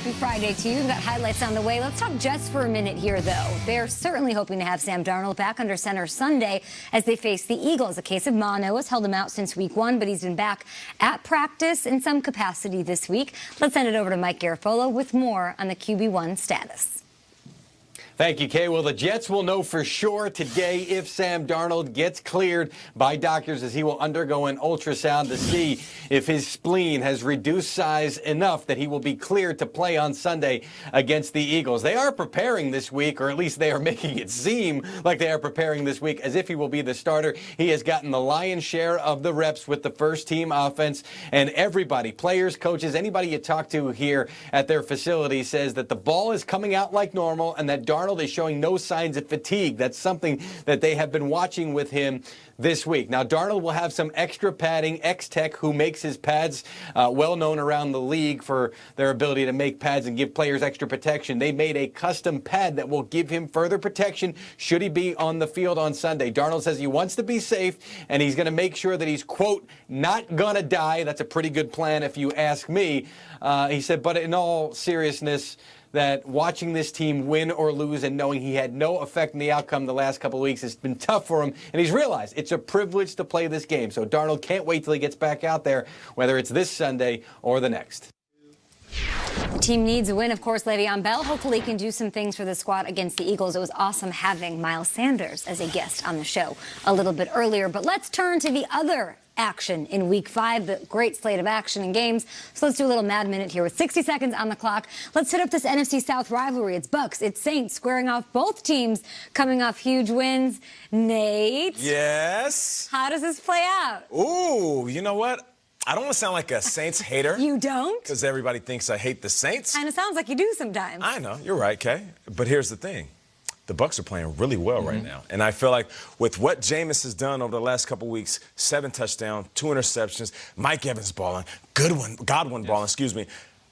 Happy Friday to you. We've got highlights on the way. Let's talk Jets for a minute here, though. They're certainly hoping to have Sam Darnold back under center Sunday as they face the Eagles. A case of mono has held him out since week 1, but he's been back at practice in some capacity this week. Let's send it over to Mike Garafolo with more on the QB1 status. Thank you, Kay. Well, the Jets will know for sure today if Sam Darnold gets cleared by doctors, as he will undergo an ultrasound to see if his spleen has reduced size enough that he will be cleared to play on Sunday against the Eagles. They are preparing this week, or at least they are making it seem like they are preparing this week as if he will be the starter. He has gotten the lion's share of the reps with the first-team offense, and everybody, players, coaches, anybody you talk to here at their facility says that the ball is coming out like normal and that Darnold is showing no signs of fatigue. That's something that they have been watching with him this week. Now, Darnold will have some extra padding. X-Tech, who makes his pads, well known around the league for their ability to make pads and give players extra protection. They made a custom pad that will give him further protection should he be on the field on Sunday. Darnold says he wants to be safe, and he's going to make sure that he's, quote, not going to die. That's a pretty good plan if you ask me. He said, but in all seriousness, that watching this team win or lose and knowing he had no effect in the outcome the last couple of weeks has been tough for him, and he's realized it's a privilege to play this game. So Darnold can't wait till he gets back out there, whether it's this Sunday or the next. The team needs a win, of course. Le'Veon Bell hopefully can do some things for the squad against the Eagles. It was awesome having Miles Sanders as a guest on the show a little bit earlier. But let's turn to the other action in Week 5, the great slate of action and games. So let's do a little Mad Minute here with 60 seconds on the clock. Let's hit up this NFC South rivalry. It's Bucs, it's Saints, squaring off both teams coming off huge wins. Nate? Yes? How does this play out? Ooh, you know what? I don't want to sound like a Saints hater. You don't? Because everybody thinks I hate the Saints. Kind of sounds like you do sometimes. I know, you're right, Kay. But here's the thing. The Bucs are playing really well right now. And I feel like with what Jameis has done over the last couple weeks, 7 touchdowns, 2 interceptions, Mike Evans balling, Godwin balling, excuse me.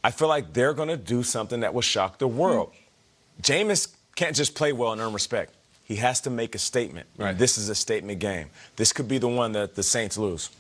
I feel like they're going to do something that will shock the world. Jameis can't just play well and earn respect. He has to make a statement. Right. This is a statement game. This could be the one that the Saints lose.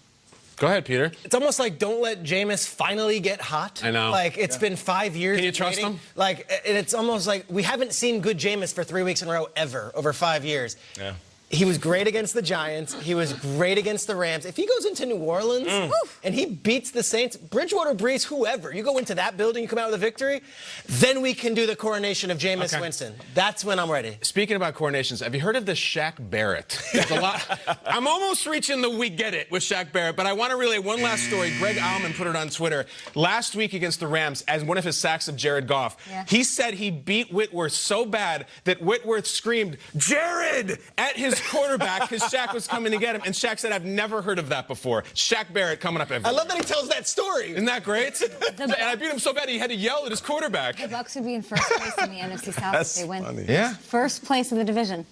Go ahead, Peter. It's almost like don't let Jameis finally get hot. I know. Like, it's been 5 years. Can you trust him? Like, and it's almost like we haven't seen good Jameis for 3 weeks in a row ever, over 5 years. Yeah. He was great against the Giants. He was great against the Rams. If he goes into New Orleans and he beats the Saints, Bridgewater, Breeze, whoever, you go into that building, you come out with a victory, then we can do the coronation of Jameis Winston. That's when I'm ready. Speaking about coronations, have you heard of the Shaq Barrett? There's a lot. I'm almost reaching the we get it with Shaq Barrett, but I want to relay one last story. Greg Allman put it on Twitter. Last week against the Rams, as one of his sacks of Jared Goff, he said he beat Whitworth so bad that Whitworth screamed, "Jared!" at his quarterback because Shaq was coming to get him, and Shaq said, "I've never heard of that before." Shaq Barrett coming up everywhere. I love that he tells that story. Isn't that great? And I beat him so bad he had to yell at his quarterback. The Bucs would be in first place in the NFC South if they win. Funny. Yeah. First place in the division.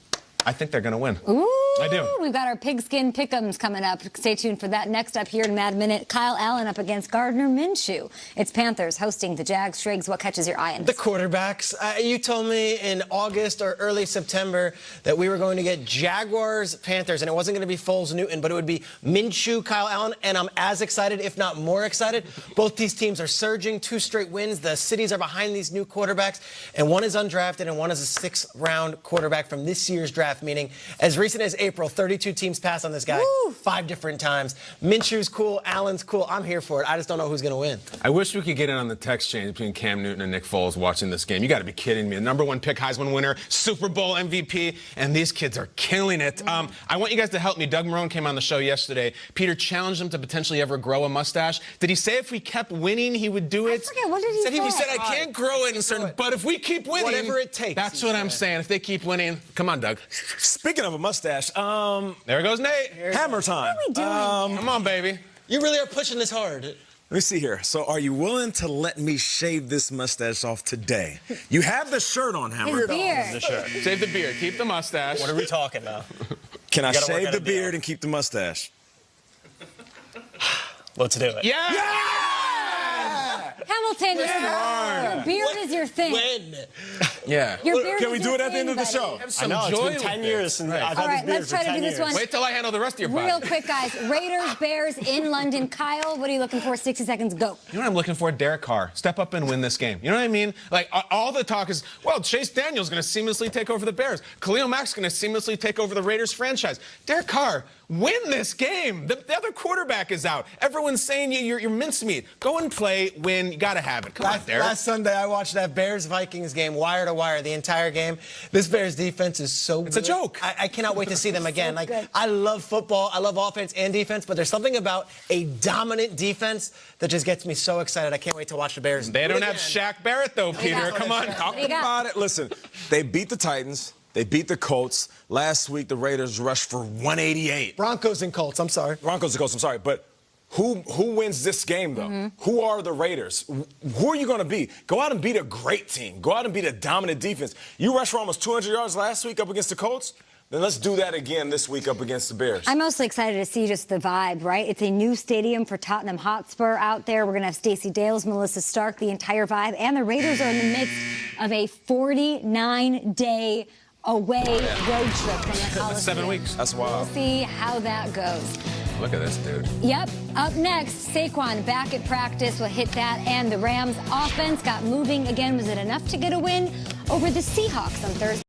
I think they're going to win. Ooh, I do. We've got our pigskin pick'ems coming up. Stay tuned for that. Next up here in Mad Minute, Kyle Allen up against Gardner Minshew. It's Panthers hosting the Jags. Shrigs, what catches your eye in The this? quarterbacks. You told me in August or early September that we were going to get Jaguars, Panthers, and it wasn't going to be Foles, Newton, but it would be Minshew, Kyle Allen, and I'm as excited, if not more excited. Both these teams are surging, 2 straight wins. The cities are behind these new quarterbacks, and one is undrafted and one is a 6th-round quarterback from this year's draft, meaning as recent as April, 32 teams passed on this guy 5 different times. Minshew's cool, Allen's cool. I'm here for it. I just don't know who's going to win. I wish we could get in on the text chain between Cam Newton and Nick Foles watching this game. You got to be kidding me. The #1 pick, Heisman winner, Super Bowl MVP, and these kids are killing it. I want you guys to help me. Doug Marone came on the show yesterday. Peter challenged him to potentially ever grow a mustache. Did he say if we kept winning, he would do it? I forget. What did he say? He said, I can't grow it, but if we keep winning. Whatever it takes. That's what I'm saying. If they keep winning. Come on, Doug. Speaking of a mustache, There goes Nate. hammer time. What are we doing? Come on, baby. You really are pushing this hard. Let me see here. So are you willing to let me shave this mustache off today? You have the shirt on, Hammer. His beard. Save the beard. Keep the mustache. What are we talking about? Can I gotta work shave out the a deal. beard and keep the mustache? Let's do it. Yeah! Hamilton, your beard is your thing. When? Yeah. Your Bears Can we is do your it at the end thing, of the buddy. show? Have I some know, joy it's been 10 with years. it. And Right. I've All had right, these let's beers try for to 10 do this years. one. Wait till I handle the rest of your body. Real quick, guys. Raiders, Bears in London. Kyle, what are you looking for? 60 seconds, go. You know what I'm looking for? Derek Carr. Step up and win this game. You know what I mean? Like, all the talk is, well, Chase Daniel's going to seamlessly take over the Bears. Khalil Mack's going to seamlessly take over the Raiders franchise. Derek Carr, win this game. The other quarterback is out. Everyone's saying you're mincemeat. Go and play, win. You got to have it. Come on, Derek. Last Sunday, I watched that Bears-Vikings game, wire to wire, the entire game. This Bears defense is so good. It's a joke. I cannot wait to see them again. Like, good. I love football. I love offense and defense, but there's something about a dominant defense that just gets me so excited. I can't wait to watch the Bears. They don't do it have again. Shaq Barrett, though, Peter. got? Come on. What do you got? About it. Listen, they beat the Titans. They beat the Colts. Last week, the Raiders rushed for 188. Broncos and Colts, I'm sorry. Broncos and Colts, I'm sorry. But who wins this game, though? Who are the Raiders? Who are you going to beat? Go out and beat a great team. Go out and beat a dominant defense. You rushed for almost 200 yards last week up against the Colts. Then let's do that again this week up against the Bears. I'm mostly excited to see just the vibe, right? It's a new stadium for Tottenham Hotspur out there. We're going to have Stacey Dales, Melissa Stark, the entire vibe. And the Raiders are in the midst of a 49-day away road trip from the Coliseum. 7 weeks. That's wild. We'll see how that goes. Look at this, dude. Yep. Up next, Saquon back at practice. We'll hit that. And the Rams offense got moving again. Was it enough to get a win over the Seahawks on Thursday?